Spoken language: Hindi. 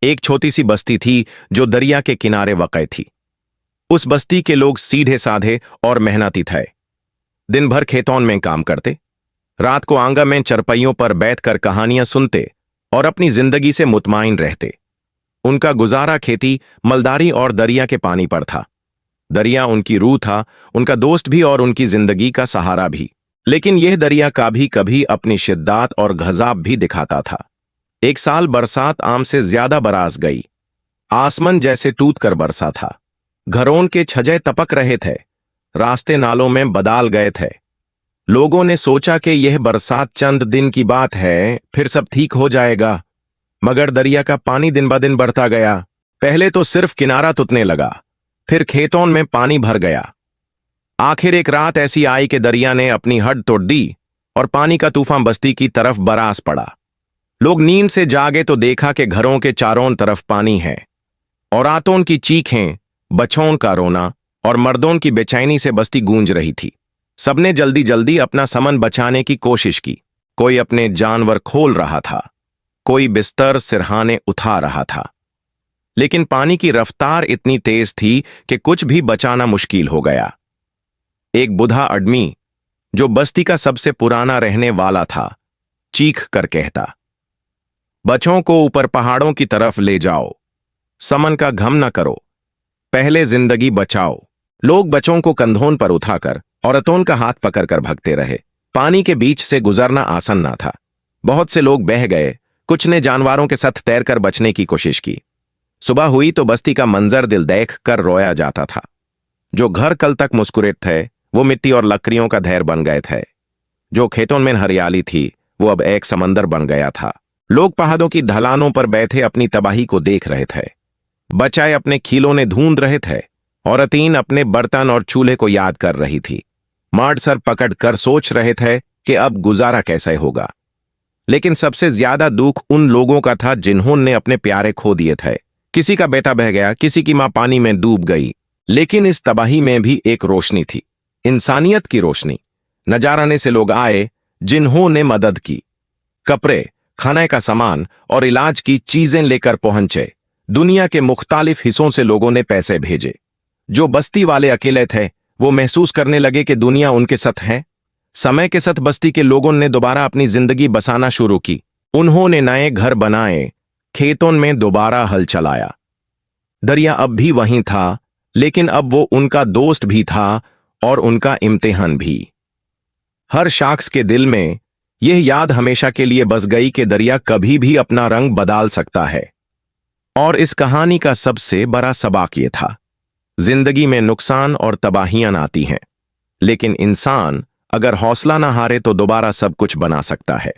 एक छोटी सी बस्ती थी जो दरिया के किनारे वाक़ थी। उस बस्ती के लोग सीधे साधे और मेहनती थे। दिन भर खेतों में काम करते, रात को आंगन में चरपहियों पर बैठकर कहानियां सुनते और अपनी जिंदगी से मुतमाइन रहते। उनका गुजारा खेती, मलदारी और दरिया के पानी पर था। दरिया उनकी रूह था, उनका दोस्त भी और उनकी जिंदगी का सहारा भी। लेकिन यह दरिया कभी कभी अपनी शिद्दत और गज़ब भी दिखाता था। एक साल बरसात आम से ज्यादा बरस गई। आसमान जैसे टूट कर बरसा था। घरों के छज्जे तपक रहे थे, रास्ते नालों में बदल गए थे। लोगों ने सोचा कि यह बरसात चंद दिन की बात है, फिर सब ठीक हो जाएगा। मगर दरिया का पानी दिन ब दिन बढ़ता गया। पहले तो सिर्फ किनारा टूटने लगा, फिर खेतों में पानी भर गया। आखिर एक रात ऐसी आई कि दरिया ने अपनी हद तोड़ दी और पानी का तूफान बस्ती की तरफ बरस पड़ा। लोग नींद से जागे तो देखा कि घरों के चारों तरफ पानी है। औरतों की चीखें, बच्चों का रोना और मर्दों की बेचैनी से बस्ती गूंज रही थी। सबने जल्दी जल्दी अपना सामान बचाने की कोशिश की। कोई अपने जानवर खोल रहा था, कोई बिस्तर सिरहाने उठा रहा था। लेकिन पानी की रफ्तार इतनी तेज थी कि कुछ भी बचाना मुश्किल हो गया। एक बूढ़ा आदमी, जो बस्ती का सबसे पुराना रहने वाला था, चीख कर कहता, बच्चों को ऊपर पहाड़ों की तरफ ले जाओ, सामान का गम न करो, पहले जिंदगी बचाओ। लोग बच्चों को कंधों पर उठाकर औरतों का हाथ पकड़कर भागते रहे। पानी के बीच से गुजरना आसान ना था। बहुत से लोग बह गए, कुछ ने जानवरों के साथ तैरकर बचने की कोशिश की। सुबह हुई तो बस्ती का मंजर दिल देख कर रोया जाता था। जो घर कल तक मुस्कुराते थे, वो मिट्टी और लकड़ियों का ढेर बन गए थे। जो खेतों में हरियाली थी, वो अब एक समंदर बन गया था। लोग पहाड़ों की ढलानों पर बैठे अपनी तबाही को देख रहे थे। बच्चे अपने खिलौने ढूंढ रहे थे। औरतें अपने बर्तन और चूल्हे को याद कर रही थी। मर्द सर पकड़ कर सोच रहे थे कि अब गुजारा कैसे होगा। लेकिन सबसे ज्यादा दुख उन लोगों का था जिन्होंने अपने प्यारे खो दिए थे। किसी का बेटा बह गया, किसी की मां पानी में डूब गई। लेकिन इस तबाही में भी एक रोशनी थी, इंसानियत की रोशनी। नजाराने से लोग आए जिन्होंने मदद की। कपड़े, खाने का सामान और इलाज की चीजें लेकर पहुंचे। दुनिया के मुख्तालिफ हिस्सों से लोगों ने पैसे भेजे। जो बस्ती वाले अकेले थे, वो महसूस करने लगे कि दुनिया उनके साथ है। समय के साथ बस्ती के लोगों ने दोबारा अपनी जिंदगी बसाना शुरू की। उन्होंने नए घर बनाए, खेतों में दोबारा हल चलाया। दरिया अब भी वहीं था, लेकिन अब वो उनका दोस्त भी था और उनका इम्तिहान भी। हर शख्स के दिल में यह याद हमेशा के लिए बस गई कि दरिया कभी भी अपना रंग बदल सकता है। और इस कहानी का सबसे बड़ा सबक ये था, जिंदगी में नुकसान और तबाहियां आती हैं, लेकिन इंसान अगर हौसला ना हारे तो दोबारा सब कुछ बना सकता है।